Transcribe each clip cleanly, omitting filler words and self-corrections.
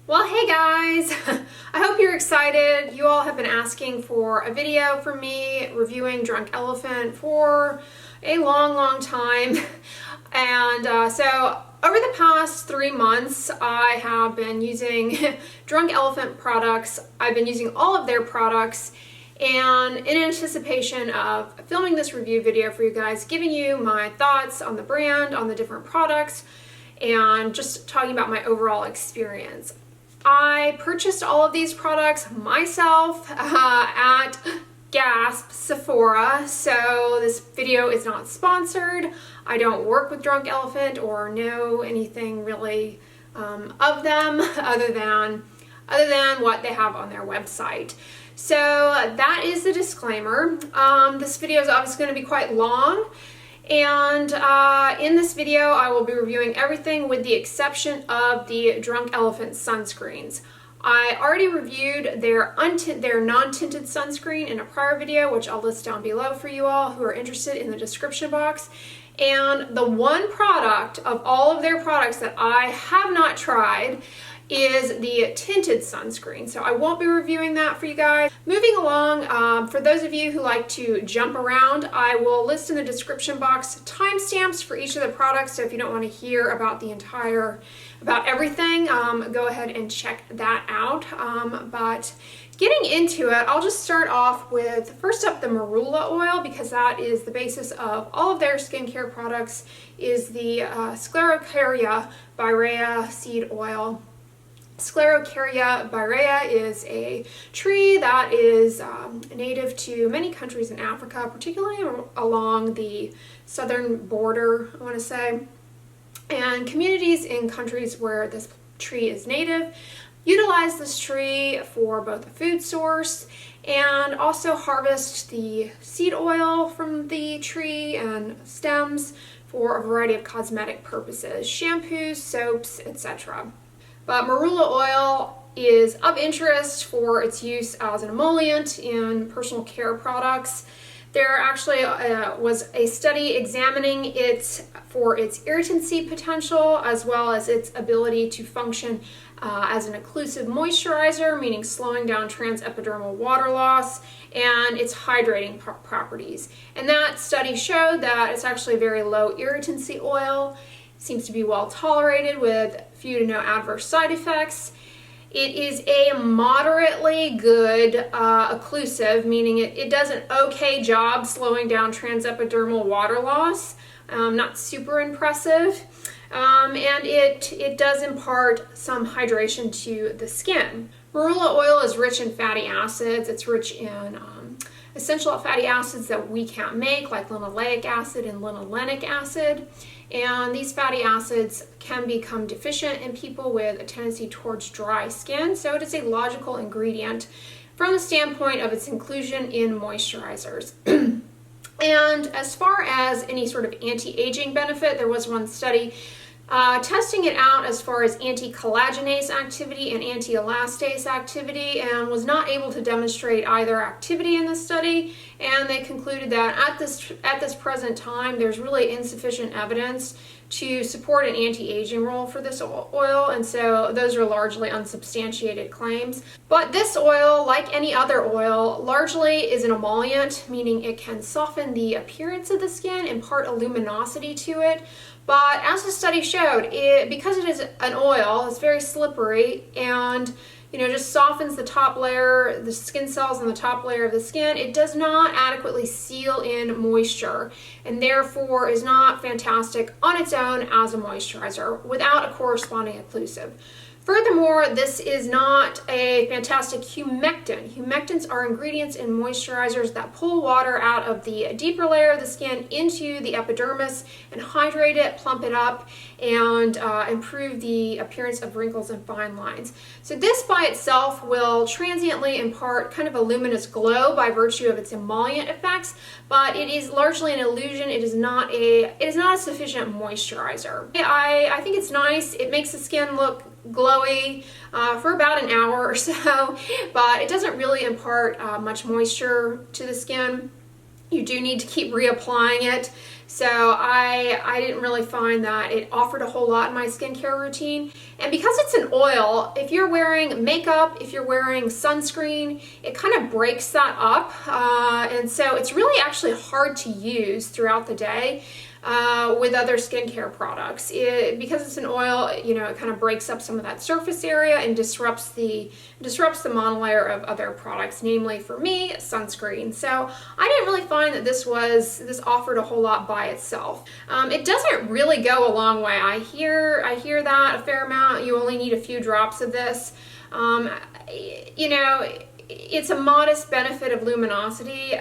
Well, hey guys, I hope you're excited. You all have been asking for a video from me reviewing Drunk Elephant for a long time. And so over the past 3 months, I have been using Drunk Elephant products. I've been using all of their products, and in anticipation of filming this review video for you guys, giving you my thoughts on the brand, on the different products, and just talking about my overall experience. I purchased all of these products myself at Gasp Sephora, so this video is not sponsored. I don't work with Drunk Elephant or know anything really of them other than what they have on their website. So that is the disclaimer. This video is obviously going to be quite long. And in this video, I will be reviewing everything with the exception of the Drunk Elephant sunscreens. I already reviewed their non-tinted sunscreen in a prior video, which I'll list down below for you all who are interested in the description box. And the one product of all of their products that I have not tried is the tinted sunscreen. So I won't be reviewing that for you guys. Moving along, for those of you who like to jump around, I will list in the description box timestamps for each of the products. So if you don't want to hear about about everything, go ahead and check that out. But getting into it, I'll just start off with, first up, the Marula Oil, because that is the basis of all of their skincare products, is the Sclerocarya Birrea seed oil. Sclerocarya Birrea is a tree that is native to many countries in Africa, particularly along the southern border, I want to say. And communities in countries where this tree is native utilize this tree for both a food source and also harvest the seed oil from the tree and stems for a variety of cosmetic purposes, shampoos, soaps, etc. But Marula Oil is of interest for its use as an emollient in personal care products. There actually was a study examining it for its irritancy potential as well as its ability to function as an occlusive moisturizer, meaning slowing down transepidermal water loss, and its hydrating properties. And that study showed that it's actually a very low irritancy oil. Seems to be well tolerated with few to no adverse side effects. It is a moderately good occlusive, meaning it does an okay job slowing down transepidermal water loss. Not super impressive. And it does impart some hydration to the skin. Marula oil is rich in fatty acids. It's rich in essential fatty acids that we can't make, like linoleic acid and linolenic acid. And these fatty acids can become deficient in people with a tendency towards dry skin, so it is a logical ingredient from the standpoint of its inclusion in moisturizers. And as far as any sort of anti-aging benefit, there was one study testing it out as far as anti-collagenase activity and anti-elastase activity, and was not able to demonstrate either activity in the study. And they concluded that at this present time, there's really insufficient evidence to support an anti-aging role for this oil, and so those are largely unsubstantiated claims. But this oil, like any other oil, largely is an emollient, meaning it can soften the appearance of the skin, impart a luminosity to it. But as the study showed, because it is an oil, it's very slippery and just softens the top layer, the skin cells on the top layer of the skin. It does not adequately seal in moisture and therefore is not fantastic on its own as a moisturizer without a corresponding occlusive. Furthermore, this is not a fantastic humectant. Humectants are ingredients in moisturizers that pull water out of the deeper layer of the skin into the epidermis and hydrate it, plump it up, and improve the appearance of wrinkles and fine lines. So this by itself will transiently impart kind of a luminous glow by virtue of its emollient effects, but it is largely an illusion. It is not a sufficient moisturizer. I think it's nice. It makes the skin look glowy for about an hour or so, but it doesn't really impart much moisture to the skin. you do need to keep reapplying it. So I didn't really find that it offered a whole lot in my skincare routine. And because it's an oil, if you're wearing makeup, if you're wearing sunscreen, it kind of breaks that up. And so it's really actually hard to use throughout the day with other skincare products. Because it's an oil, you know, it kind of breaks up some of that surface area and disrupts the monolayer of other products, namely for me, sunscreen. So I didn't really find that this offered a whole lot by itself. It doesn't really go a long way. I hear that a fair amount. You only need a few drops of this. You know, it's a modest benefit of luminosity.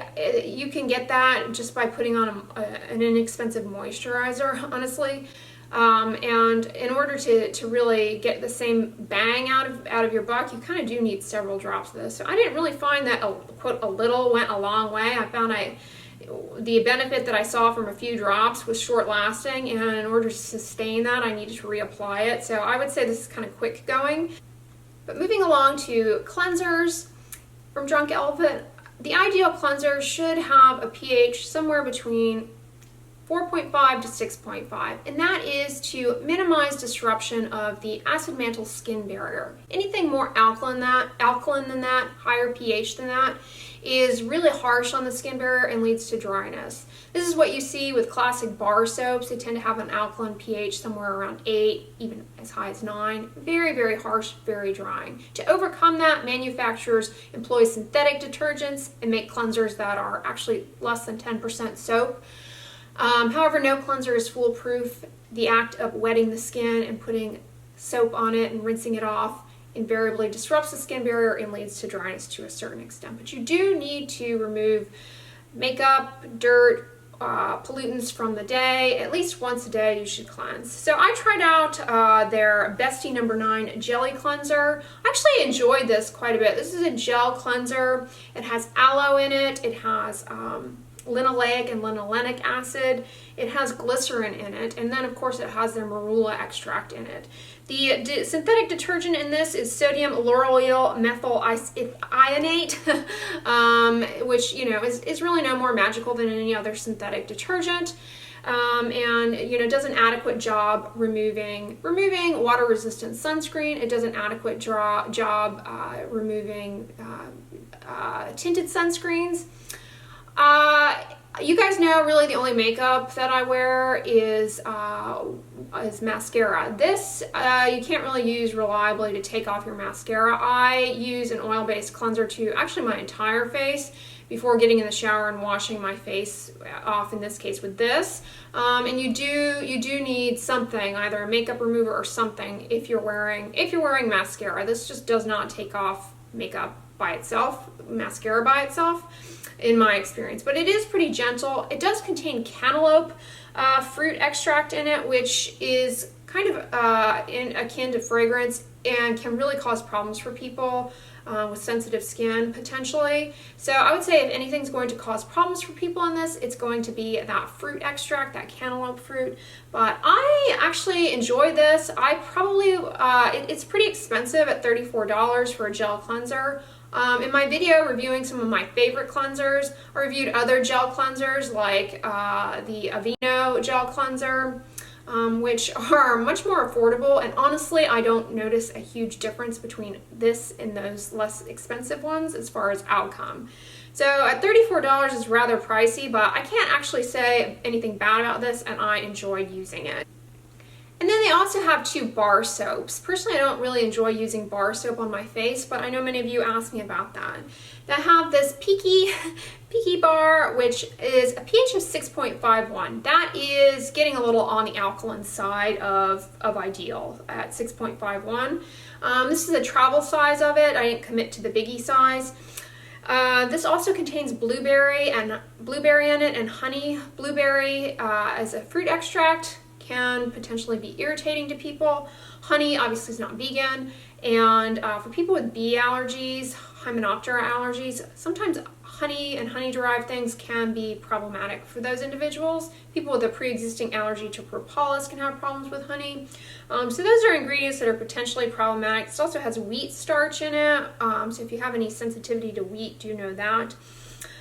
You can get that just by putting on an inexpensive moisturizer, honestly. And in order to really get the same bang out of your buck, you kind of do need several drops of this. So I didn't really find that quote a little went a long way. I found the benefit that I saw from a few drops was short lasting, and in order to sustain that, I needed to reapply it. So I would say this is kind of quick going. But moving along to cleansers from Drunk Elephant, the ideal cleanser should have a pH somewhere between 4.5 to 6.5, and that is to minimize disruption of the acid mantle skin barrier. Anything more alkaline than that, higher pH than that, is really harsh on the skin barrier and leads to dryness. This is what you see with classic bar soaps. They tend to have an alkaline pH somewhere around 8, even as high as 9. Very, very harsh, very drying. To overcome that, manufacturers employ synthetic detergents and make cleansers that are actually less than 10% soap. However, no cleanser is foolproof. The act of wetting the skin and putting soap on it and rinsing it off invariably disrupts the skin barrier and leads to dryness to a certain extent. But you do need to remove makeup, dirt, pollutants from the day. At least once a day you should cleanse. So I tried out their Beste No. 9 Jelly Cleanser. I actually enjoyed this quite a bit. This is a gel cleanser. It has aloe in it. It has linoleic and linolenic acid. It has glycerin in it, and then of course it has their marula extract in it. The synthetic detergent in this is sodium lauryl methyl ionate, which, you know, is really no more magical than any other synthetic detergent. And, you know, does an adequate job removing water-resistant sunscreen. It does an adequate job removing tinted sunscreens. You guys know really the only makeup that I wear is mascara. This you can't really use reliably to take off your mascara. I use an oil-based cleanser to actually my entire face before getting in the shower and washing my face off, in this case with this. And you do need something, either a makeup remover or something, if you're wearing mascara. This just does not take off makeup by itself, mascara by itself, in my experience, but it is pretty gentle. It does contain cantaloupe fruit extract in it, which is kind of akin to fragrance and can really cause problems for people with sensitive skin, potentially. So I would say if anything's going to cause problems for people in this, it's going to be that fruit extract, that cantaloupe fruit. But I actually enjoy this. I probably, it's pretty expensive at $34 for a gel cleanser. In my video reviewing some of my favorite cleansers, I reviewed other gel cleansers like the Aveeno gel cleanser, which are much more affordable, and honestly I don't notice a huge difference between this and those less expensive ones as far as outcome. So at $34 is rather pricey, but I can't actually say anything bad about this, and I enjoyed using it. And then they also have 2 bar soaps. Personally, I don't really enjoy using bar soap on my face, but I know many of you asked me about that. They have this Pekee Bar, which is a pH of 6.51. That is getting a little on the alkaline side of ideal at 6.51. This is a travel size of it. I didn't commit to the biggie size. This also contains blueberry in it and honey. Blueberry as a fruit extract can potentially be irritating to people. Honey obviously is not vegan, and for people with bee allergies, Hymenoptera allergies, sometimes honey and honey-derived things can be problematic for those individuals. People with a pre-existing allergy to propolis can have problems with honey. So those are ingredients that are potentially problematic. This also has wheat starch in it, so if you have any sensitivity to wheat, do know that.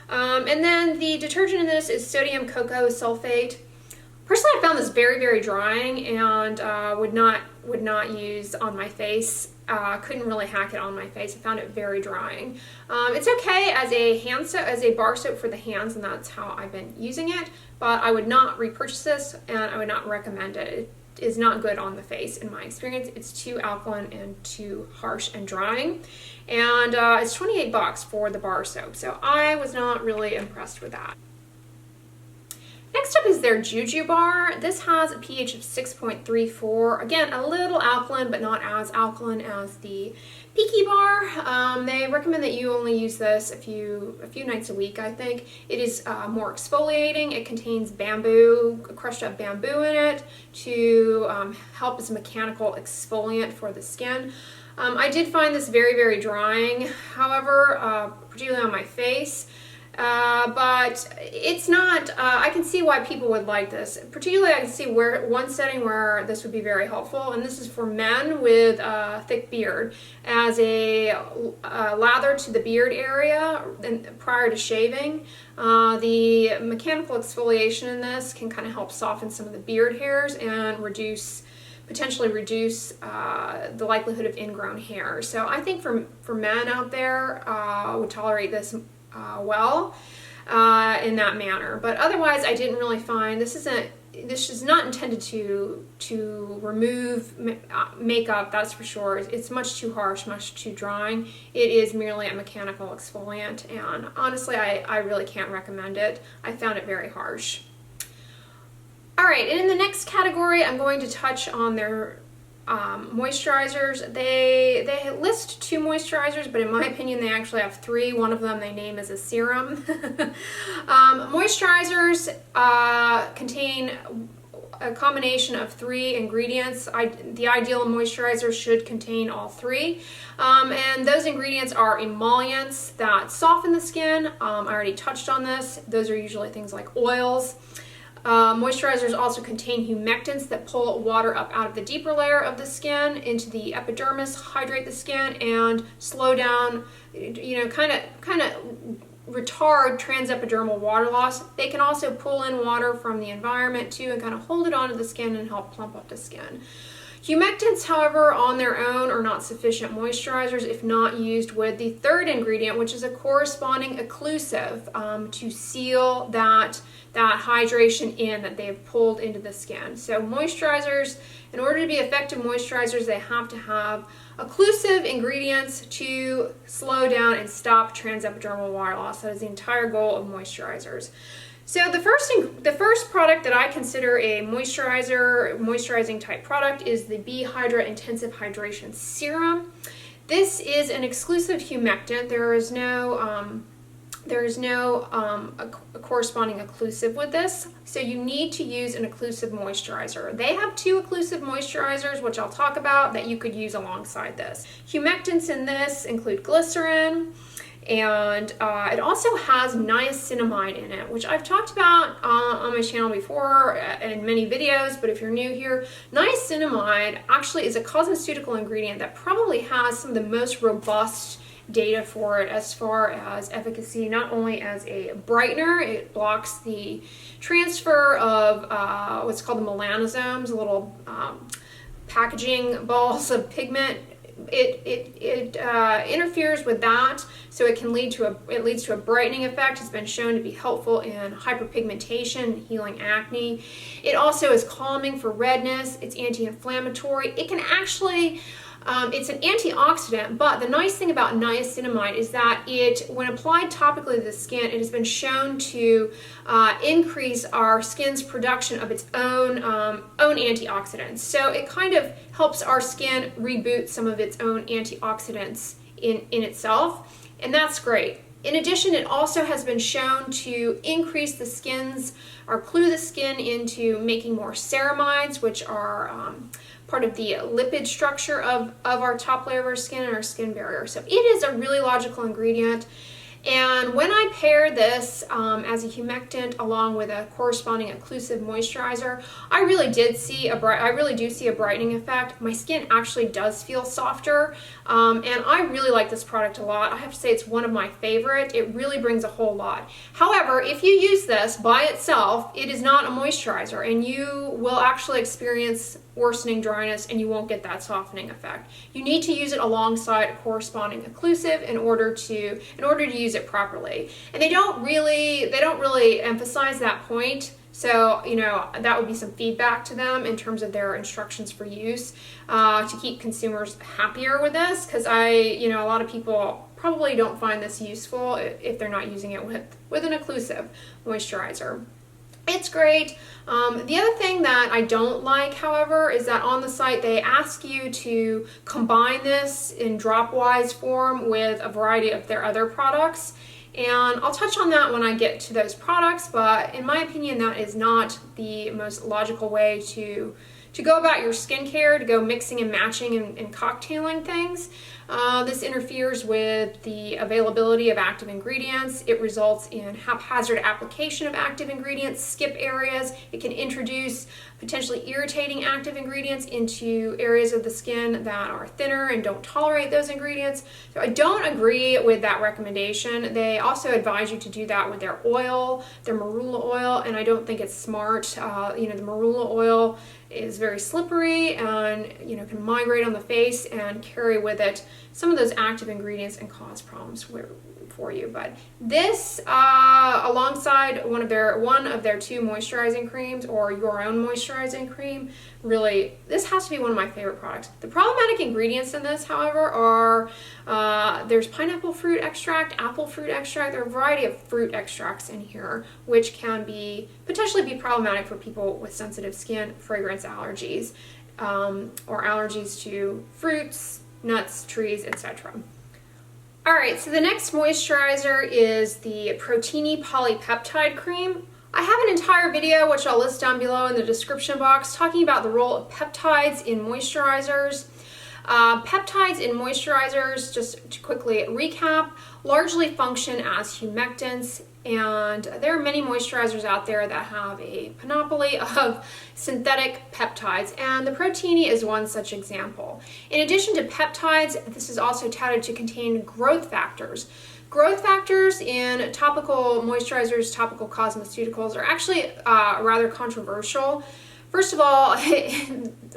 And then the detergent in this is sodium cocoa sulfate. Personally, I found this very, very drying and would not use on my face. Couldn't really hack it on my face. I found it very drying. It's okay as a hand soap, as a bar soap for the hands, and that's how I've been using it. But I would not repurchase this, and I would not recommend it. It is not good on the face in my experience. It's too alkaline and too harsh and drying. And it's 28 bucks for the bar soap, so I was not really impressed with that. Next up is their Juju Bar. This has a pH of 6.34. Again, a little alkaline, but not as alkaline as the Pekee Bar. They recommend that you only use this a few nights a week, I think. It is more exfoliating. It contains bamboo, crushed up bamboo in it to help as a mechanical exfoliant for the skin. I did find this very, very drying, however, particularly on my face. But it's not, I can see why people would like this. Particularly I can see one setting where this would be very helpful, and this is for men with a thick beard. As a lather to the beard area prior to shaving, the mechanical exfoliation in this can kind of help soften some of the beard hairs and potentially reduce the likelihood of ingrown hair. So I think for men out there would tolerate this well in that manner. But otherwise, I didn't really find this is not intended to remove makeup, that's for sure. It's much too harsh, much too drying. It is merely a mechanical exfoliant, and honestly, I really can't recommend it. I found it very harsh. All right, and in the next category, I'm going to touch on their moisturizers. They list 2 moisturizers, but in my opinion they actually have 3. One of them they name as a serum. Moisturizers contain a combination of 3 ingredients. The ideal moisturizer should contain all 3. And those ingredients are emollients that soften the skin. I already touched on this. Those are usually things like oils. Moisturizers also contain humectants that pull water up out of the deeper layer of the skin into the epidermis, hydrate the skin, and slow down, kind of retard transepidermal water loss. They can also pull in water from the environment too and kind of hold it onto the skin and help plump up the skin. Humectants, however, on their own are not sufficient moisturizers if not used with the 3rd ingredient, which is a corresponding occlusive to seal that hydration in that they've pulled into the skin. So moisturizers, in order to be effective moisturizers, they have to have occlusive ingredients to slow down and stop transepidermal water loss. That is the entire goal of moisturizers. So the first product that I consider a moisturizing type product is the B Hydra Intensive Hydration Serum. This is an exclusive humectant. There is no a corresponding occlusive with this, so you need to use an occlusive moisturizer. They have 2 occlusive moisturizers, which I'll talk about, that you could use alongside this. Humectants in this include glycerin, and it also has niacinamide in it, which I've talked about on my channel before in many videos, but if you're new here, niacinamide actually is a cosmeceutical ingredient that probably has some of the most robust data for it as far as efficacy, not only as a brightener. It blocks the transfer of what's called the melanosomes, little packaging balls of pigment. It interferes with that, so it leads to a brightening effect. It's been shown to be helpful in hyperpigmentation, healing acne. It also is calming for redness. It's anti-inflammatory. It can actually it's an antioxidant, but the nice thing about niacinamide is that when applied topically to the skin, it has been shown to increase our skin's production of its own antioxidants. So it kind of helps our skin reboot some of its own antioxidants in itself, and that's great. In addition, it also has been shown to increase clue the skin into making more ceramides, which are part of the lipid structure of our top layer of our skin and our skin barrier. So it is a really logical ingredient. And when I pair this as a humectant along with a corresponding occlusive moisturizer, I really do see a brightening effect. My skin actually does feel softer, and I really like this product a lot. I have to say it's one of my favorite. It really brings a whole lot. However, if you use this by itself, it is not a moisturizer, and you will actually experience worsening dryness and you won't get that softening effect. You need to use it alongside a corresponding occlusive in order to use it properly. And they don't really emphasize that point. So, you know, that would be some feedback to them in terms of their instructions for use to keep consumers happier with this, because a lot of people probably don't find this useful if they're not using it with an occlusive moisturizer. It's great. The other thing that I don't like, however, is that on the site they ask you to combine this in drop-wise form with a variety of their other products. And I'll touch on that when I get to those products, but in my opinion, that is not the most logical way to go about your skincare, to go mixing and matching and cocktailing things. This interferes with the availability of active ingredients. It results in haphazard application of active ingredients, skip areas. It can introduce potentially irritating active ingredients into areas of the skin that are thinner and don't tolerate those ingredients. So I don't agree with that recommendation. They also advise you to do that with their oil, their Marula oil, and I don't think it's smart. The Marula oil is very slippery and can migrate on the face and carry with it some of those active ingredients and cause problems for you. But this, alongside one of their two moisturizing creams or your own moisturizing cream, really, this has to be one of my favorite products. The problematic ingredients in this, however, are there's pineapple fruit extract, apple fruit extract. There are a variety of fruit extracts in here, which can potentially be problematic for people with sensitive skin, fragrance allergies, or allergies to fruits, nuts, trees, etc. All right, so the next moisturizer is the Protini Polypeptide Cream. I have an entire video, which I'll list down below in the description box, talking about the role of peptides in moisturizers. Peptides in moisturizers, just to quickly recap, largely function as humectants, and there are many moisturizers out there that have a panoply of synthetic peptides, and the Protini is one such example. In addition to peptides, this is also touted to contain growth factors. Growth factors in topical moisturizers, topical cosmeceuticals, are actually rather controversial. First of all,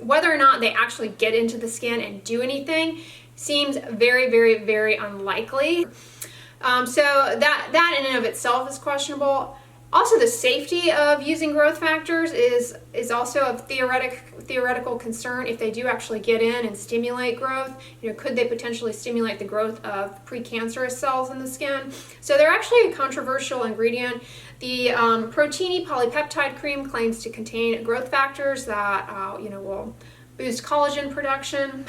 whether or not they actually get into the skin and do anything seems very, very, very unlikely. So that in and of itself is questionable. Also, the safety of using growth factors is also of theoretical concern. If they do actually get in and stimulate growth, could they potentially stimulate the growth of precancerous cells in the skin? So they're actually a controversial ingredient. The Protini Polypeptide Cream claims to contain growth factors that will boost collagen production,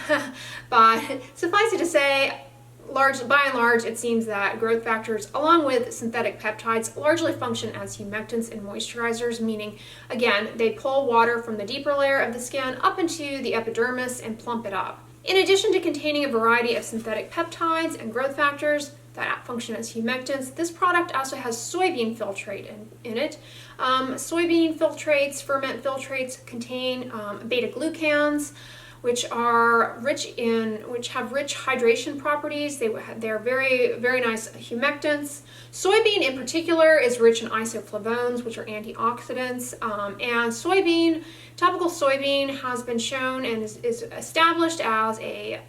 but suffice it to say, by and large, it seems that growth factors, along with synthetic peptides, largely function as humectants in moisturizers, meaning, again, they pull water from the deeper layer of the skin up into the epidermis and plump it up. In addition to containing a variety of synthetic peptides and growth factors that function as humectants, this product also has soybean filtrate in it. Soybean filtrates, ferment filtrates, contain beta-glucans, which have rich hydration properties. They're very, very nice humectants. Soybean in particular is rich in isoflavones, which are antioxidants, and topical soybean has been shown and is established as a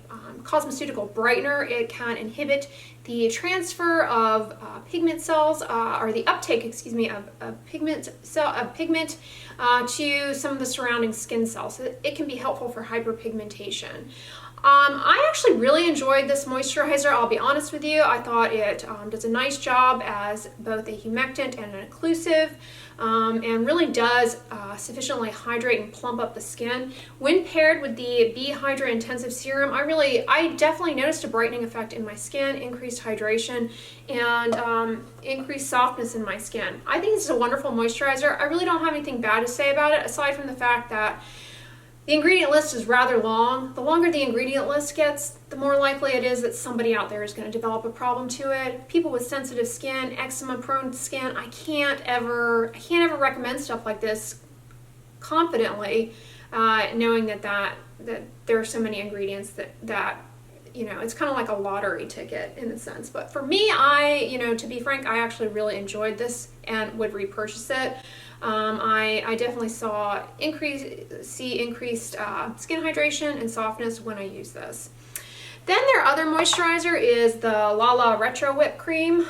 cosmeceutical brightener. It can inhibit the transfer of pigment cells, or the uptake, of pigment to some of the surrounding skin cells. So it can be helpful for hyperpigmentation. I actually really enjoyed this moisturizer, I'll be honest with you. I thought it does a nice job as both a humectant and an occlusive, and really does sufficiently hydrate and plump up the skin. When paired with the B Hydra Intensive Serum, I definitely noticed a brightening effect in my skin, increased hydration, and increased softness in my skin. I think this is a wonderful moisturizer. I really don't have anything bad to say about it, aside from the fact that The ingredient list is rather long. The longer the ingredient list gets, the more likely it is that somebody out there is going to develop a problem to it. People with sensitive skin, eczema-prone skin, I can't ever recommend stuff like this confidently, knowing that there are so many ingredients that you know, it's kind of like a lottery ticket in a sense. But for me, to be frank, I actually really enjoyed this and would repurchase it. I definitely saw increased skin hydration and softness when I use this. Then their other moisturizer is the Lala Retro Whipped Cream.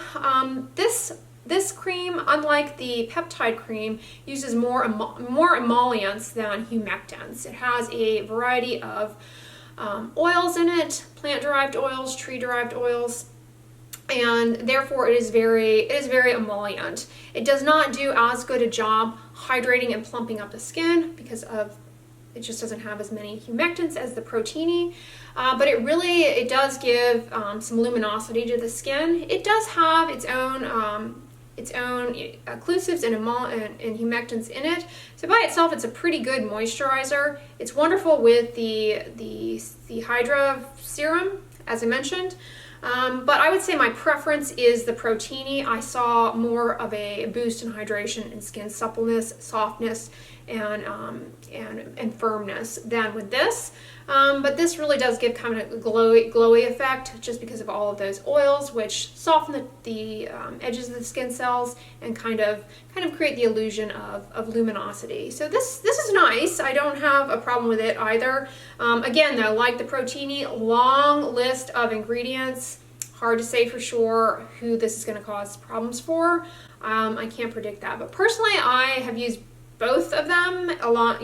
This cream, unlike the peptide cream, uses more emollients than humectants. It has a variety of oils in it, plant-derived oils, tree-derived oils, and therefore it is very emollient. It does not do as good a job hydrating and plumping up the skin because it just doesn't have as many humectants as the Protini, but it does give some luminosity to the skin. It does have its own occlusives and humectants in it. So by itself, it's a pretty good moisturizer. It's wonderful with the hydra serum, as I mentioned. But I would say my preference is the Protini. I saw more of a boost in hydration and skin suppleness, softness, and firmness than with this. But this really does give kind of a glowy effect just because of all of those oils, which soften the edges of the skin cells and kind of create the illusion of luminosity. So this is nice. I don't have a problem with it either. Again, though, like the Protini, long list of ingredients. Hard to say for sure who this is going to cause problems for. I can't predict that. But personally, I have used both of them a lot,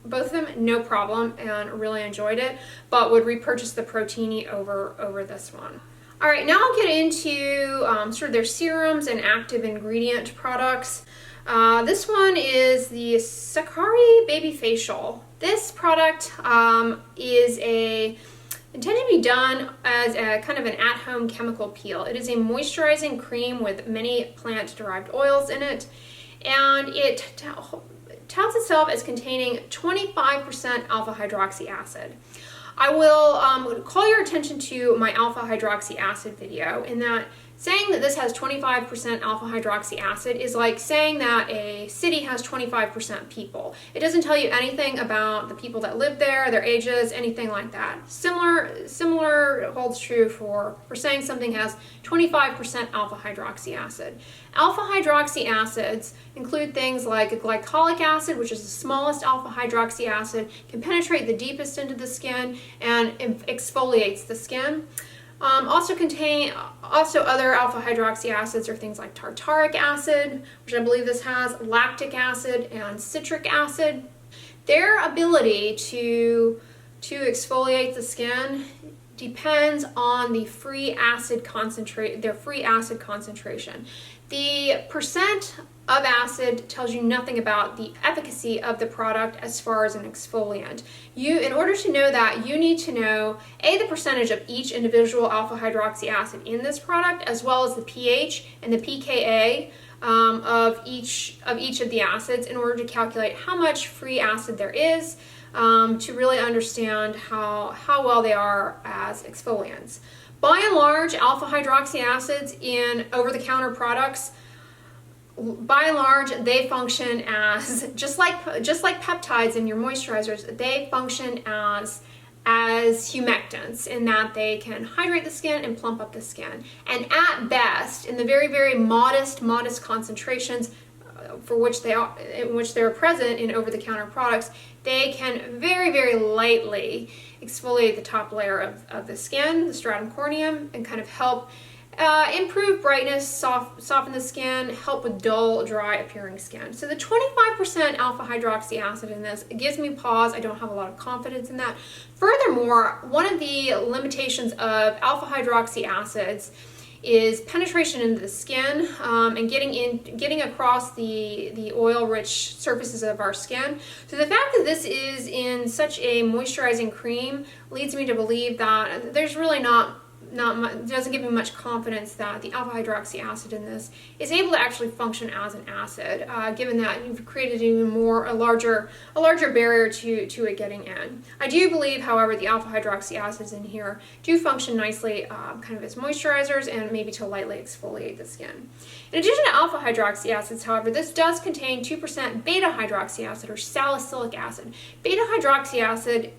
both of them, no problem, and really enjoyed it, but would repurchase the Protini over this one. All right, now I'll get into sort of their serums and active ingredient products. This one is the Sukari Babyfacial. This product is intended to be done as a kind of an at-home chemical peel. It is a moisturizing cream with many plant-derived oils in it, and it touts itself as containing 25% alpha hydroxy acid. I will call your attention to my alpha hydroxy acid video, in that saying that this has 25% alpha hydroxy acid is like saying that a city has 25% people. It doesn't tell you anything about the people that live there, their ages, anything like that. Similar holds true for saying something has 25% alpha hydroxy acid. Alpha hydroxy acids include things like glycolic acid, which is the smallest alpha hydroxy acid, can penetrate the deepest into the skin and exfoliates the skin. Also other alpha hydroxy acids are things like tartaric acid, which I believe this has, lactic acid, and citric acid. Their ability to exfoliate the skin depends on the free acid concentration. The percent of acid tells you nothing about the efficacy of the product as far as an exfoliant. In order to know that, you need to know the percentage of each individual alpha hydroxy acid in this product, as well as the pH and the pKa of each of the acids, in order to calculate how much free acid there is, to really understand how well they are as exfoliants. By and large, alpha hydroxy acids in over-the-counter products, by and large, they function as, just like peptides in your moisturizers, they function as humectants, in that they can hydrate the skin and plump up the skin. And at best, in the very, very modest concentrations in which they're present in over-the-counter products, they can very, very lightly exfoliate the top layer of the skin, the stratum corneum, and kind of help improve brightness, soften the skin, help with dull, dry appearing skin. So the 25% alpha hydroxy acid in this, it gives me pause. I don't have a lot of confidence in that. Furthermore, one of the limitations of alpha hydroxy acids is penetration into the skin, and getting across the oil-rich surfaces of our skin. So the fact that this is in such a moisturizing cream leads me to believe that there's really not doesn't give me much confidence that the alpha hydroxy acid in this is able to actually function as an acid, given that you've created a larger barrier to it getting in. I do believe, however, the alpha hydroxy acids in here do function nicely kind of as moisturizers and maybe to lightly exfoliate the skin. In addition to alpha hydroxy acids, however, this does contain 2% beta hydroxy acid or salicylic acid. Beta hydroxy acid,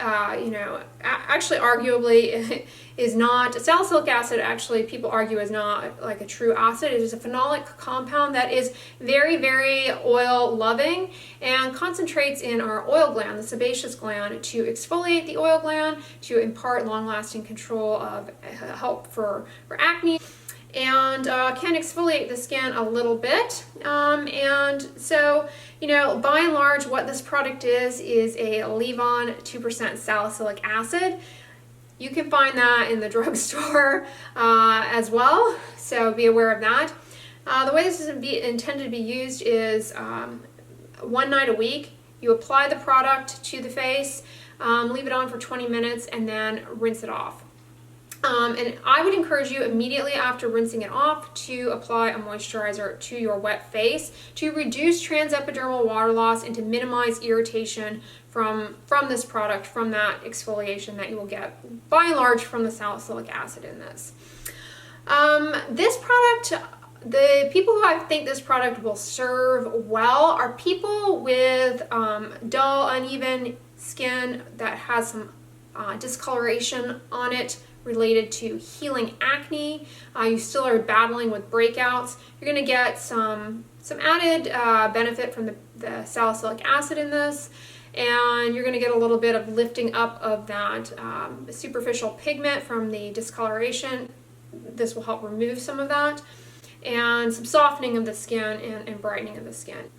actually arguably is not, salicylic acid actually people argue is not like a true acid. It is a phenolic compound that is very, very oil loving and concentrates in our oil gland, the sebaceous gland, to exfoliate the oil gland, to impart long-lasting control of help for acne, and can exfoliate the skin a little bit. And so, by and large, what this product is a leave-on 2% salicylic acid. You can find that in the drugstore as well, so be aware of that. The way this is intended to be used is one night a week. You apply the product to the face, leave it on for 20 minutes, and then rinse it off. And I would encourage you immediately after rinsing it off to apply a moisturizer to your wet face to reduce transepidermal water loss and to minimize irritation from this product, from that exfoliation that you will get by and large from the salicylic acid in this. This product, the people who I think this product will serve well are people with dull, uneven skin that has some discoloration on it related to healing acne. You still are battling with breakouts. You're going to get some added benefit from the salicylic acid in this, and you're going to get a little bit of lifting up of that superficial pigment from the discoloration. This will help remove some of that, and some softening of the skin and brightening of the skin.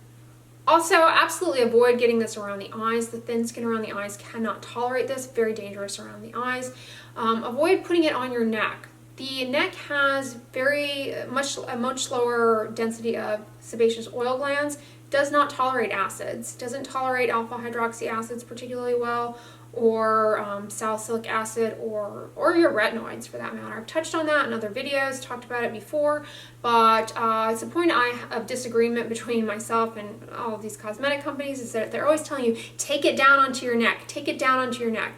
Also, absolutely avoid getting this around the eyes. The thin skin around the eyes cannot tolerate this. Very dangerous around the eyes. Avoid putting it on your neck. The neck has a much lower density of sebaceous oil glands. Does not tolerate acids. Doesn't tolerate alpha hydroxy acids particularly well, or salicylic acid, or your retinoids for that matter. I've touched on that in other videos, talked about it before, but it's a point of disagreement between myself and all of these cosmetic companies, is that they're always telling you, take it down onto your neck, take it down onto your neck.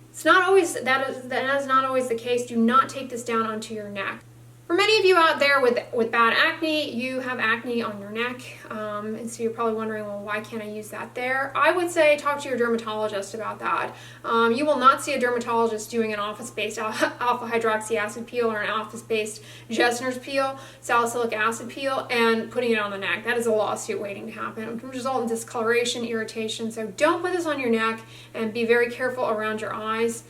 It's not always, that is not always the case. Do not take this down onto your neck. For many of you out there with bad acne, you have acne on your neck, and so you're probably wondering, well, why can't I use that there? I would say talk to your dermatologist about that. You will not see a dermatologist doing an office-based alpha hydroxy acid peel or an office-based Jessner's peel, salicylic acid peel, and putting it on the neck. That is a lawsuit waiting to happen. It can result in discoloration, irritation, so don't put this on your neck, and be very careful around your eyes,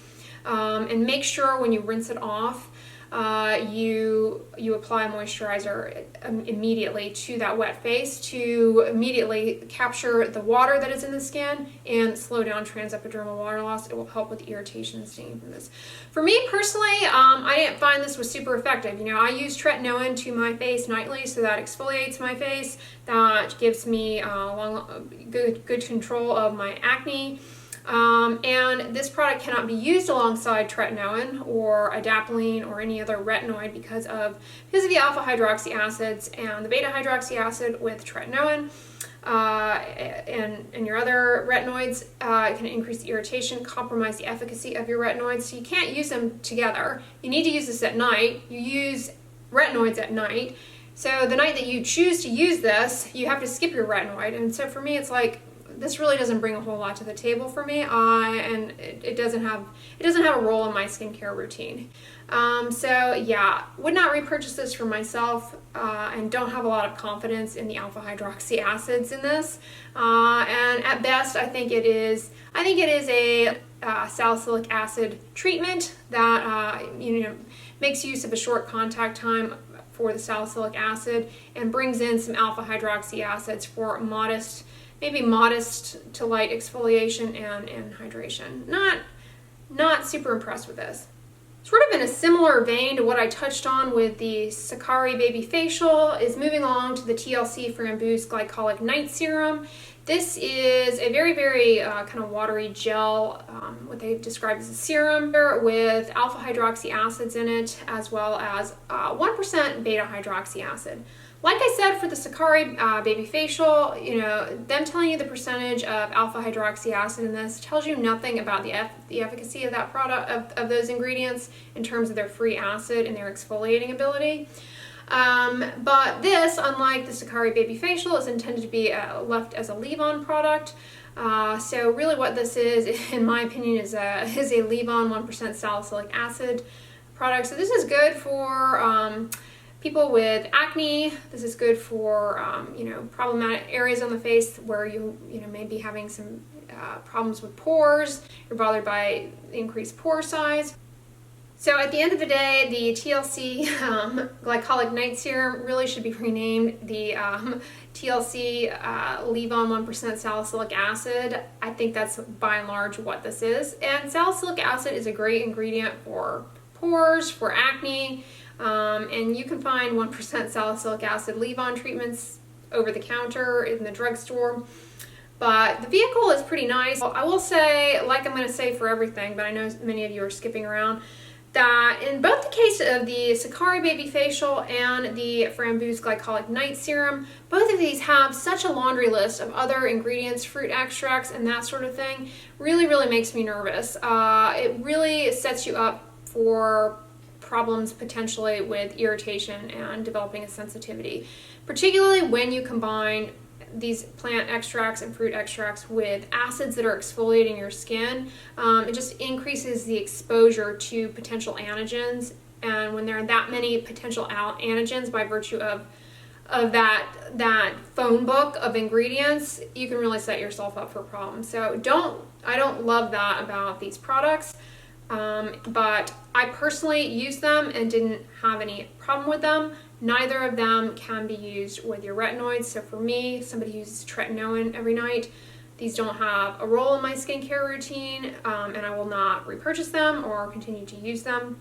and make sure when you rinse it off, you apply a moisturizer immediately to that wet face to immediately capture the water that is in the skin and slow down transepidermal water loss. It will help with irritation and stinging from this. For me personally, I didn't find this was super effective. I use tretinoin to my face nightly, so that exfoliates my face. That gives me good control of my acne. And this product cannot be used alongside tretinoin or adapalene or any other retinoid because of the alpha hydroxy acids and the beta hydroxy acid with tretinoin and your other retinoids. It can increase the irritation, compromise the efficacy of your retinoids, so you can't use them together. You need to use this at night. You use retinoids at night. So the night that you choose to use this, you have to skip your retinoid. And so for me, it's like, this really doesn't bring a whole lot to the table for me, and it doesn't have a role in my skincare routine. So yeah, would not repurchase this for myself, and don't have a lot of confidence in the alpha hydroxy acids in this. And at best, I think it is a salicylic acid treatment that makes use of a short contact time for the salicylic acid and brings in some alpha hydroxy acids for maybe modest to light exfoliation and hydration. Not super impressed with this. Sort of in a similar vein to what I touched on with the Sukari Babyfacial is moving along to the TLC Framboos Glycolic Night Serum. This is a very, very kind of watery gel, what they describe as a serum with alpha hydroxy acids in it, as well as 1% beta hydroxy acid. Like I said, for the Sukari Babyfacial, you know, them telling you the percentage of alpha hydroxy acid in this tells you nothing about the efficacy of that product, of those ingredients, in terms of their free acid and their exfoliating ability. But this, unlike the Sukari Babyfacial, is intended to be left as a leave-on product. So really what this is, in my opinion, is a leave-on 1% salicylic acid product. So this is good for people with acne. This is good for you know, problematic areas on the face where you know, may be having some problems with pores. You're bothered by increased pore size. So at the end of the day, the TLC Glycolic Night Serum really should be renamed the TLC Leave-On 1% Salicylic Acid. I think that's by and large what this is. And salicylic acid is a great ingredient for pores, for acne, and you can find 1% salicylic acid leave-on treatments over the counter in the drugstore. But the vehicle is pretty nice. I will say, like I'm going to say for everything, but I know many of you are skipping around, that in both the case of the Sukari Babyfacial and the Framboos Glycolic Night Serum, both of these have such a laundry list of other ingredients, fruit extracts, and that sort of thing. Really, really makes me nervous. It really sets you up for problems potentially with irritation and developing a sensitivity, particularly when you combine these plant extracts and fruit extracts with acids that are exfoliating your skin. It just increases the exposure to potential antigens, and when there are that many potential antigens by virtue of that phone book of ingredients, you can really set yourself up for problems. So I don't love that about these products, but I personally used them and didn't have any problem with them. Neither of them can be used with your retinoids. So for me, somebody who uses tretinoin every night, these don't have a role in my skincare routine, and I will not repurchase them or continue to use them.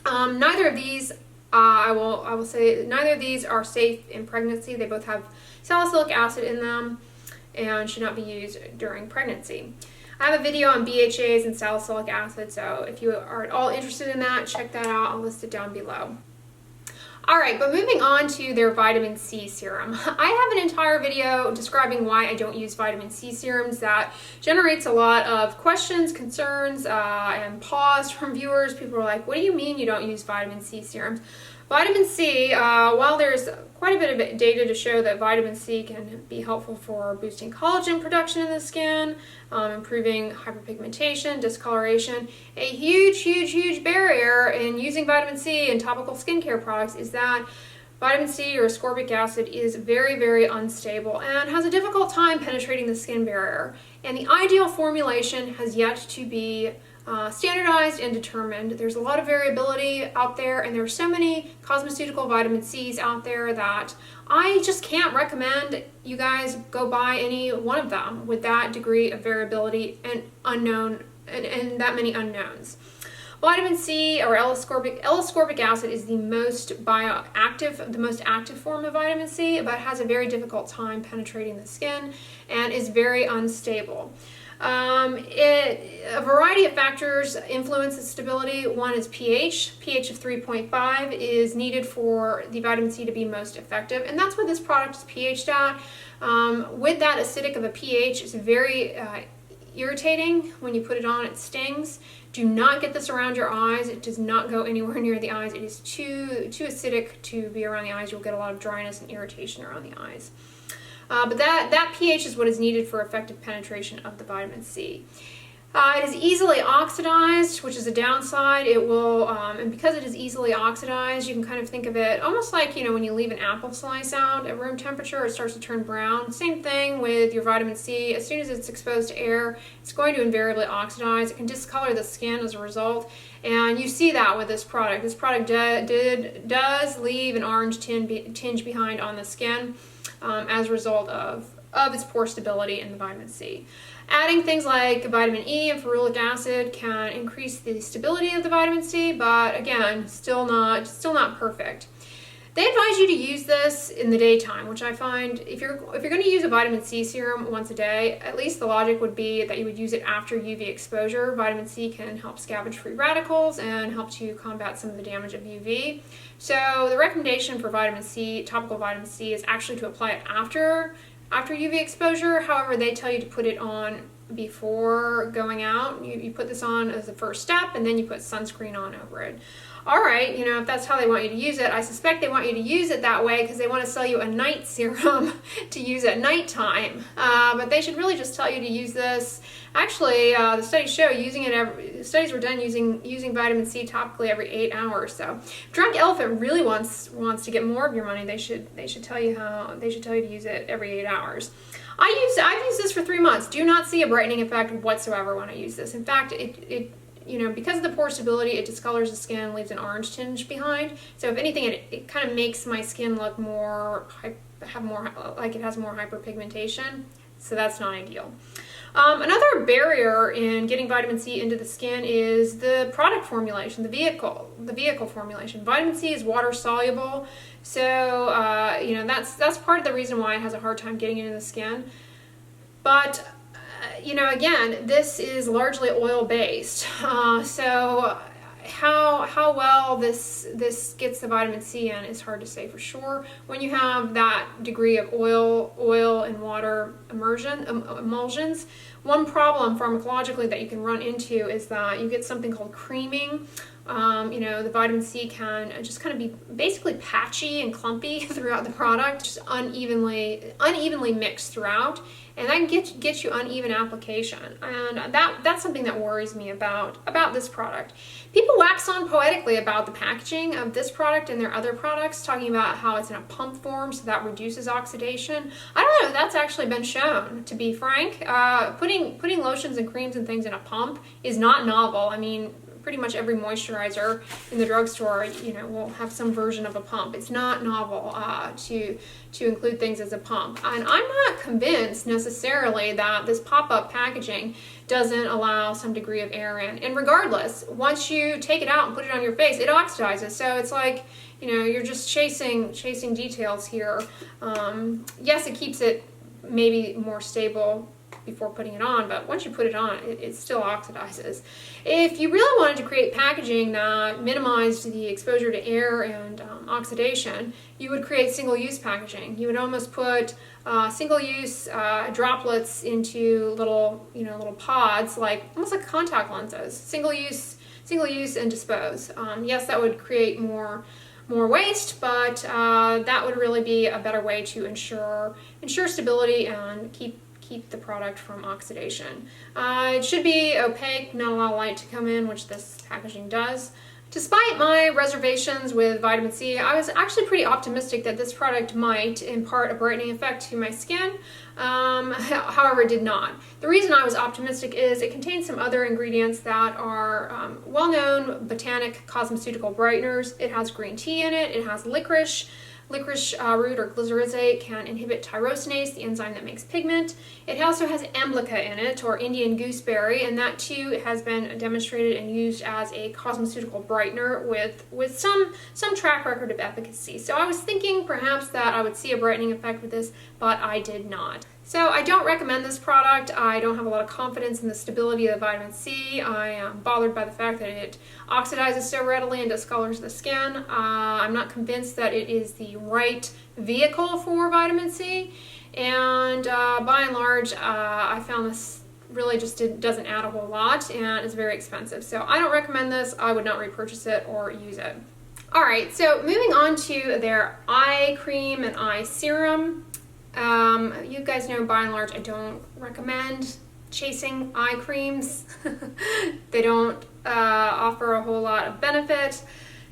Neither of these, I will say, neither of these are safe in pregnancy. They both have salicylic acid in them and should not be used during pregnancy. I have a video on BHAs and salicylic acid, so if you are at all interested in that, check that out. I'll list it down below. All right, but moving on to their vitamin C serum. I have an entire video describing why I don't use vitamin C serums that generates a lot of questions, concerns, and pause from viewers. People are like, what do you mean you don't use vitamin C serums? Vitamin C, while there's quite a bit of data to show that vitamin C can be helpful for boosting collagen production in the skin, improving hyperpigmentation, discoloration, a huge barrier in using vitamin C in topical skincare products is that vitamin C or ascorbic acid is very unstable and has a difficult time penetrating the skin barrier. And the ideal formulation has yet to be standardized and determined. There's a lot of variability out there, and there are so many cosmeceutical vitamin C's out there that I just can't recommend you guys go buy any one of them with that degree of variability and unknown and that many unknowns. Vitamin C or L-ascorbic acid is the most active form of vitamin C, but has a very difficult time penetrating the skin and is very unstable. A variety of factors influence its stability. One is pH. pH of 3.5 is needed for the vitamin C to be most effective, and that's what this product is pH'd at. With that acidic of a pH, it's very irritating. When you put it on, it stings. Do not get this around your eyes. It does not go anywhere near the eyes. It is too acidic to be around the eyes. You'll get a lot of dryness and irritation around the eyes. But that pH is what is needed for effective penetration of the vitamin C. It is easily oxidized, which is a downside. It will, and because it is easily oxidized, you can kind of think of it almost like, you know, when you leave an apple slice out at room temperature, it starts to turn brown. Same thing with your vitamin C. As soon as it's exposed to air, it's going to invariably oxidize. It can discolor the skin as a result, and you see that with this product. This product does leave an orange tinge behind on the skin as a result of its poor stability in the vitamin C. Adding things like vitamin E and ferulic acid can increase the stability of the vitamin C, but again, still not perfect. They advise you to use this in the daytime, which I find if you're going to use a vitamin C serum once a day, at least the logic would be that you would use it after UV exposure. Vitamin C can help scavenge free radicals and help to combat some of the damage of UV. So the recommendation for vitamin C, topical vitamin C, is actually to apply it after UV exposure. However, they tell you to put it on before going out. You put this on as the first step, and then you put sunscreen on over it. All right, if that's how they want you to use it, I suspect they want you to use it that way because they want to sell you a night serum to use at nighttime. But they should really just tell you to use this. Actually, the studies show studies were done using vitamin C topically every 8 hours. So, if Drunk Elephant really wants to get more of your money, they should tell you to use it every 8 hours. I've used this for 3 months. Do not see a brightening effect whatsoever when I use this. In fact, because of the pore stability, it discolors the skin, leaves an orange tinge behind. So if anything, it kind of makes my skin look like it has more hyperpigmentation. So that's not ideal. Another barrier in getting vitamin C into the skin is the product formulation, the vehicle formulation. Vitamin C is water soluble, so that's part of the reason why it has a hard time getting into the skin. But again, this is largely oil-based, so how well this gets the vitamin C in is hard to say for sure. When you have that degree of oil and water emulsions, one problem pharmacologically that you can run into is that you get something called creaming. The vitamin C can just kind of be basically patchy and clumpy throughout the product, just unevenly mixed throughout, and that can get you uneven application, and that's something that worries me about this product. People wax on poetically about the packaging of this product and their other products, talking about how it's in a pump form, so that reduces oxidation. I don't know if that's actually been shown, to be frank. Putting lotions and creams and things in a pump is not novel. I mean, pretty much every moisturizer in the drugstore, will have some version of a pump. It's not novel to include things as a pump. And I'm not convinced necessarily that this pop-up packaging doesn't allow some degree of air in. And regardless, once you take it out and put it on your face, it oxidizes. So it's like, you're just chasing details here. Yes, it keeps it maybe more stable before putting it on, but once you put it on, it still oxidizes. If you really wanted to create packaging that minimized the exposure to air and oxidation, you would create single-use packaging. You would almost put single-use droplets into little pods, almost like contact lenses. Single use and dispose. Yes, that would create more waste, but that would really be a better way to ensure stability and keep the product from oxidation. It should be opaque, not allow light to come in, which this packaging does. Despite my reservations with vitamin C, I was actually pretty optimistic that this product might impart a brightening effect to my skin. However, it did not. The reason I was optimistic is it contains some other ingredients that are well-known botanic cosmeceutical brighteners. It has green tea in it. It has licorice. Licorice root or glycyrrhizate can inhibit tyrosinase, the enzyme that makes pigment. It also has amblica in it, or Indian gooseberry, and that too has been demonstrated and used as a cosmeceutical brightener with some track record of efficacy. So I was thinking perhaps that I would see a brightening effect with this, but I did not. So I don't recommend this product. I don't have a lot of confidence in the stability of the vitamin C. I am bothered by the fact that it oxidizes so readily and discolors the skin. I'm not convinced that it is the right vehicle for vitamin C. And by and large, I found this really just doesn't add a whole lot and it's very expensive. So I don't recommend this. I would not repurchase it or use it. All right, so moving on to their eye cream and eye serum. You guys know by and large I don't recommend chasing eye creams. They don't offer a whole lot of benefit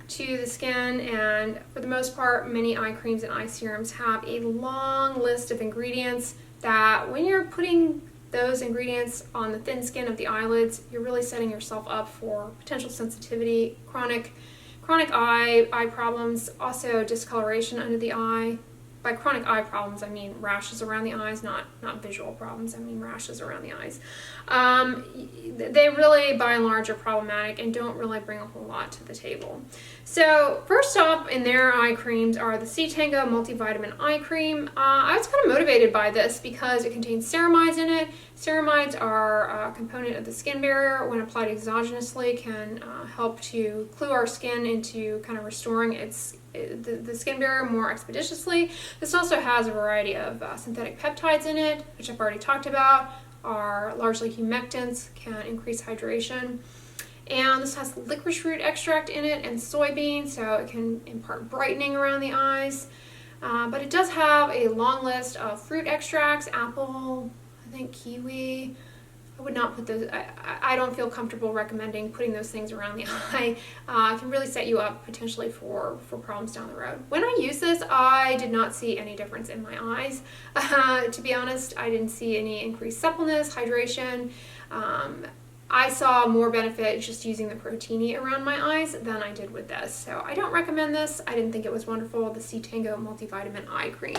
to the skin, and for the most part many eye creams and eye serums have a long list of ingredients that when you're putting those ingredients on the thin skin of the eyelids, you're really setting yourself up for potential sensitivity, chronic eye problems, also discoloration under the eye. by chronic eye problems, I mean rashes around the eyes, not visual problems. I mean rashes around the eyes. They really, by and large, are problematic and don't really bring a whole lot to the table. So first off in their eye creams are the C-Tango Multivitamin Eye Cream. I was kind of motivated by this because it contains ceramides in it. Ceramides are a component of the skin barrier. When applied exogenously, can help to clue our skin into kind of restoring the skin barrier more expeditiously. This also has a variety of synthetic peptides in it, which I've already talked about, are largely humectants, can increase hydration. And this has licorice root extract in it and soybean, so it can impart brightening around the eyes. But it does have a long list of fruit extracts, apple, I think kiwi. I would not put those, I don't feel comfortable recommending putting those things around the eye. It can really set you up potentially for problems down the road. When I use this, I did not see any difference in my eyes. To be honest, I didn't see any increased suppleness, hydration. I saw more benefit just using the Protini around my eyes than I did with this. So I don't recommend this. I didn't think it was wonderful, the C-Tango Multivitamin Eye Cream.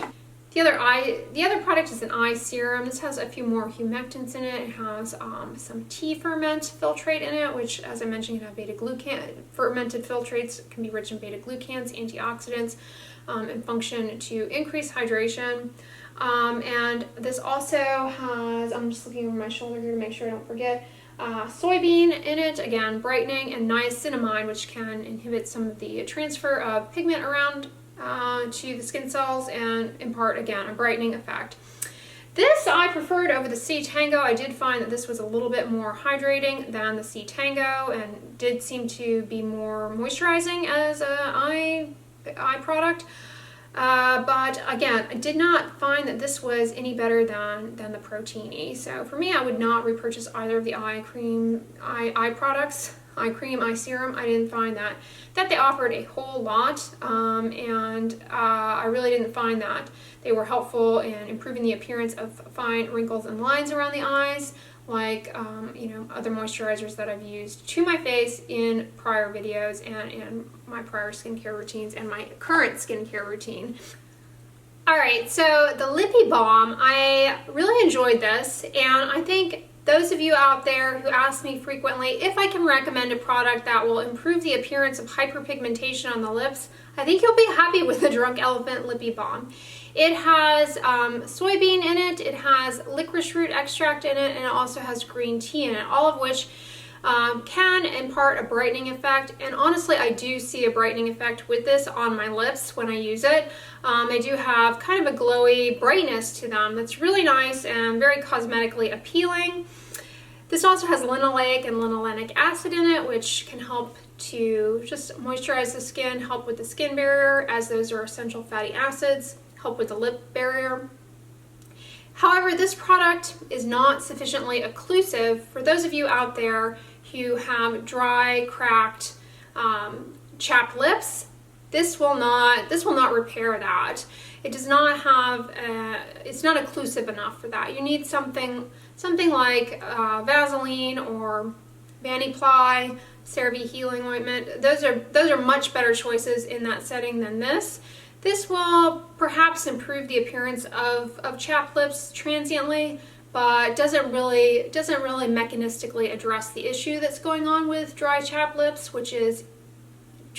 The other product is an eye serum. This has a few more humectants in it. It has some tea ferment filtrate in it, which, as I mentioned, can have beta-glucan. Fermented filtrates can be rich in beta-glucans, antioxidants, and function to increase hydration. And this also has, I'm just looking over my shoulder here to make sure I don't forget, soybean in it, again, brightening, and niacinamide, which can inhibit some of the transfer of pigment around to the skin cells and impart, again, a brightening effect. This I preferred over the C-Tango. I did find that this was a little bit more hydrating than the C-Tango and did seem to be more moisturizing as an eye product. But again, I did not find that this was any better than the Protini. So for me, I would not repurchase either of the eye cream, eye products, eye cream, eye serum. I didn't find that they offered a whole lot, and I really didn't find that they were helpful in improving the appearance of fine wrinkles and lines around the eyes, like other moisturizers that I've used to my face in prior videos and in my prior skincare routines and my current skincare routine. Alright, so the Lippe Balm, I really enjoyed this, and I think those of you out there who ask me frequently if I can recommend a product that will improve the appearance of hyperpigmentation on the lips, I think you'll be happy with the Drunk Elephant Lippe Balm. It has soybean in it, it has licorice root extract in it, and it also has green tea in it, all of which can impart a brightening effect. And honestly, I do see a brightening effect with this on my lips when I use it. They do have kind of a glowy brightness to them that's really nice and very cosmetically appealing. This also has linoleic and linolenic acid in it, which can help to just moisturize the skin, help with the skin barrier, as those are essential fatty acids, help with the lip barrier. However, this product is not sufficiently occlusive for those of you out there who have dry, cracked, chapped lips. This will not repair that. It does not have, it's not occlusive enough for that. You need something like Vaseline or Vani-Ply, CeraVe Healing Ointment. Those are much better choices in that setting than this. This will perhaps improve the appearance of chapped lips transiently, but doesn't really mechanistically address the issue that's going on with dry chapped lips, which is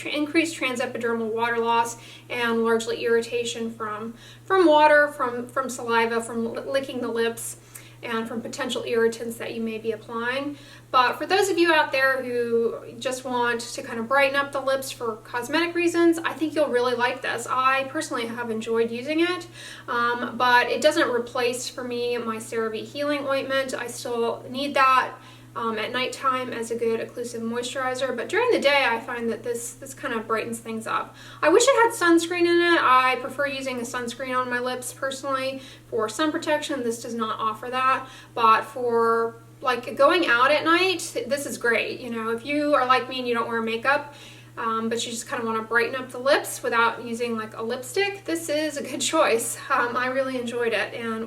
increased transepidermal water loss and largely irritation from water, from saliva, from licking the lips, and from potential irritants that you may be applying. But for those of you out there who just want to kind of brighten up the lips for cosmetic reasons, I think you'll really like this. I personally have enjoyed using it, but it doesn't replace for me my CeraVe Healing Ointment. I still need that at nighttime as a good occlusive moisturizer, but during the day I find that this kind of brightens things up. I wish it had sunscreen in it. I prefer using a sunscreen on my lips personally for sun protection. This does not offer that, but for like going out at night, this is great. You know, if you are like me and you don't wear makeup, but you just kind of want to brighten up the lips without using like a lipstick, this is a good choice. I really enjoyed it and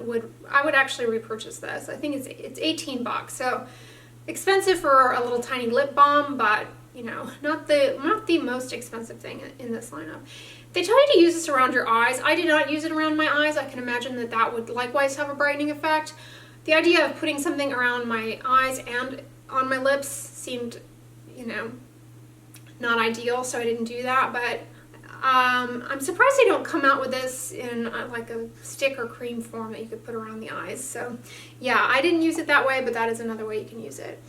I would actually repurchase this. I think it's $18, so expensive for a little tiny lip balm, but you know, not the most expensive thing in this lineup. They tell you to use this around your eyes. I did not use it around my eyes. I can imagine that that would likewise have a brightening effect. The idea of putting something around my eyes and on my lips seemed, you know, not ideal, so I didn't do that. But I'm surprised they don't come out with this in like a stick or cream form that you could put around the eyes. So yeah, I didn't use it that way, but that is another way you can use it.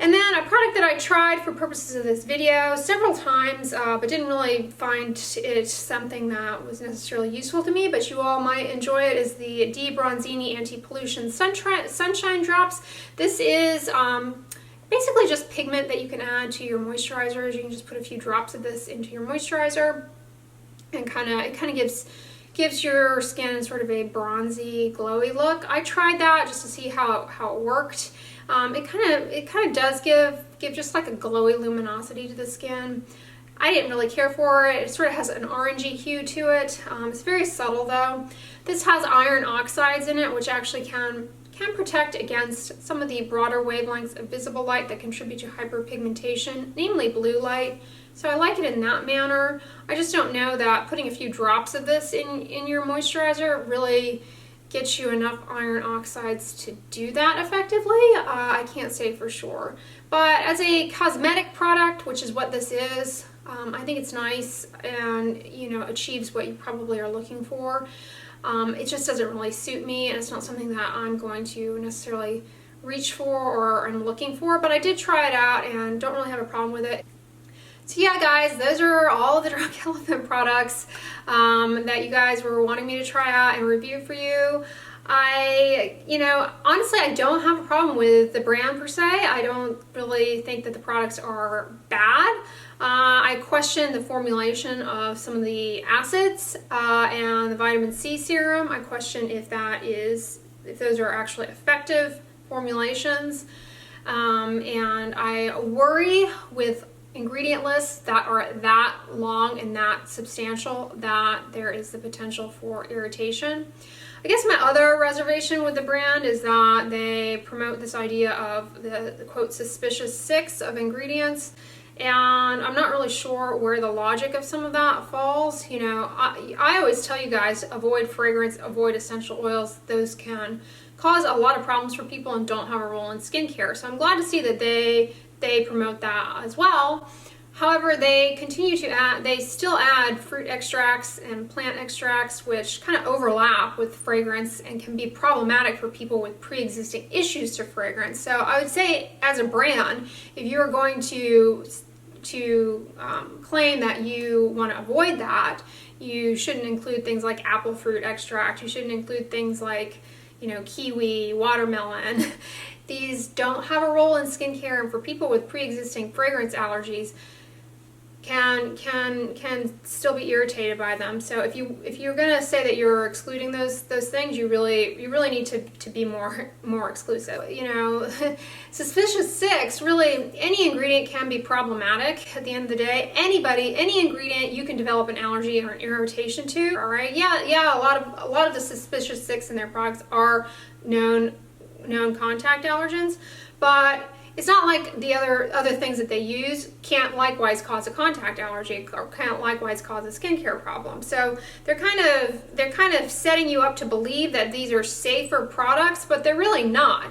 And then a product that I tried for purposes of this video several times, but didn't really find it something that was necessarily useful to me, but you all might enjoy it, is the D-bronzi Anti-Pollution Sunshine Drops. This is basically just pigment that you can add to your moisturizers. You can just put a few drops of this into your moisturizer, and it kind of gives your skin sort of a bronzy, glowy look. I tried that just to see how it worked. It kind of does give just like a glowy luminosity to the skin. I didn't really care for it. It sort of has an orangey hue to it. It's very subtle though. This has iron oxides in it, which actually can protect against some of the broader wavelengths of visible light that contribute to hyperpigmentation, namely blue light. So I like it in that manner. I just don't know that putting a few drops of this in your moisturizer really gets you enough iron oxides to do that effectively. I can't say for sure. But as a cosmetic product, which is what this is, I think it's nice and, you know, achieves what you probably are looking for. It just doesn't really suit me, and it's not something that I'm going to necessarily reach for or I'm looking for, but I did try it out and don't really have a problem with it. So yeah, guys, those are all of the Drunk Elephant products that you guys were wanting me to try out and review for you. Honestly, I don't have a problem with the brand per se. I don't really think that the products are bad. I question the formulation of some of the acids and the vitamin C serum. I question if those are actually effective formulations. And I worry with ingredient lists that are that long and that substantial that there is the potential for irritation. I guess my other reservation with the brand is that they promote this idea of the quote suspicious 6 of ingredients, and I'm not really sure where the logic of some of that falls. You know, I always tell you guys, avoid fragrance, avoid essential oils. Those can cause a lot of problems for people and don't have a role in skincare. So I'm glad to see that they promote that as well. However, they still add fruit extracts and plant extracts, which kind of overlap with fragrance and can be problematic for people with pre-existing issues to fragrance. So I would say, as a brand, if you're going to claim that you want to avoid that, you shouldn't include things like apple fruit extract. You shouldn't include things like, you know, kiwi, watermelon. These don't have a role in skincare, and for people with pre-existing fragrance allergies can still be irritated by them. So if you're gonna say that you're excluding those things, you really need to be more exclusive. You know, suspicious 6, really any ingredient can be problematic at the end of the day. Any ingredient you can develop an allergy or an irritation to. All right, yeah, a lot of the suspicious 6 in their products are known contact allergens, but it's not like the other things that they use can't likewise cause a contact allergy or can't likewise cause a skincare problem. So they're kind of setting you up to believe that these are safer products, but they're really not.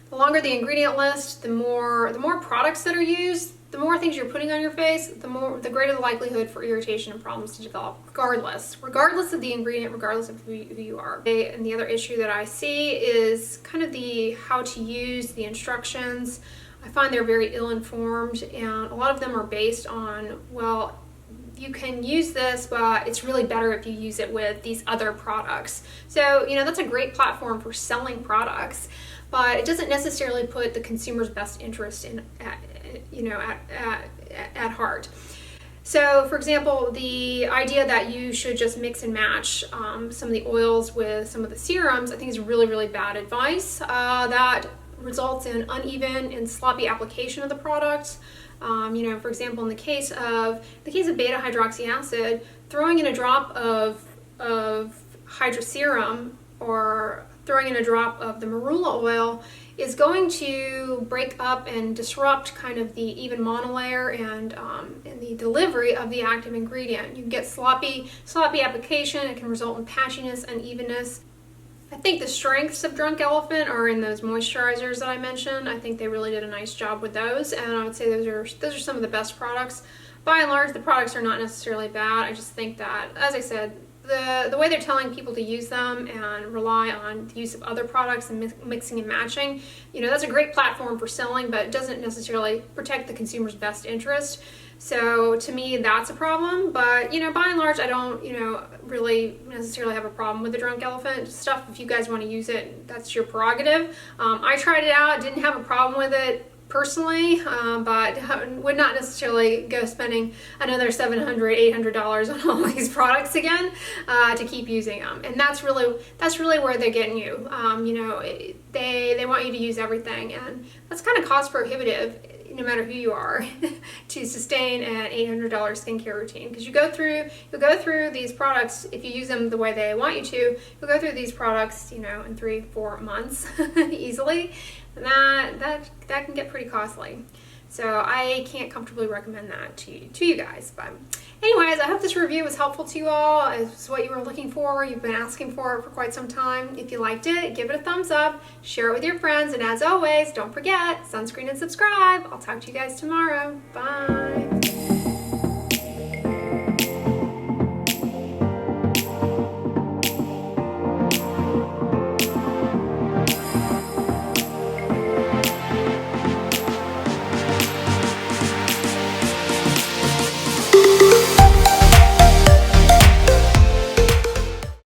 The longer the ingredient list, the more products that are used, the more things you're putting on your face, the greater the likelihood for irritation and problems to develop, regardless of the ingredient, regardless of who you are. And the other issue that I see is kind of the how to use the instructions. I find they're very ill-informed, and a lot of them are based on, well, you can use this, but it's really better if you use it with these other products. So, you know, that's a great platform for selling products, but it doesn't necessarily put the consumer's best interest at heart. So, for example, the idea that you should just mix and match some of the oils with some of the serums, I think is really, really bad advice. That results in uneven and sloppy application of the product. For example, in the case of beta hydroxy acid, throwing in a drop of hydra serum or throwing in a drop of the Marula oil is going to break up and disrupt kind of the even monolayer and the delivery of the active ingredient. You can get sloppy application. It can result in patchiness, unevenness. I think the strengths of Drunk Elephant are in those moisturizers that I mentioned. I think they really did a nice job with those, and I would say those are some of the best products. By and large, the products are not necessarily bad. I just think that, as I said, the way they're telling people to use them and rely on the use of other products and mixing and matching, you know, that's a great platform for selling, but it doesn't necessarily protect the consumer's best interest. So to me, that's a problem. But, you know, by and large, I don't, you know, really necessarily have a problem with the Drunk Elephant stuff. If you guys want to use it, that's your prerogative. I tried it out, didn't have a problem with it personally, but would not necessarily go spending another $700, $800 on all these products again to keep using them. And that's really where they're getting you. You know, they want you to use everything, and that's kind of cost prohibitive, no matter who you are, to sustain an $800 skincare routine. Because you'll go through these products, if you use them the way they want you to, you'll go through these products, you know, in 3-4 months easily. And that can get pretty costly. So I can't comfortably recommend that to you guys. But anyways, I hope this review was helpful to you all. It's what you were looking for. You've been asking for it for quite some time. If you liked it, give it a thumbs up, share it with your friends, and as always, don't forget, sunscreen and subscribe. I'll talk to you guys tomorrow. Bye.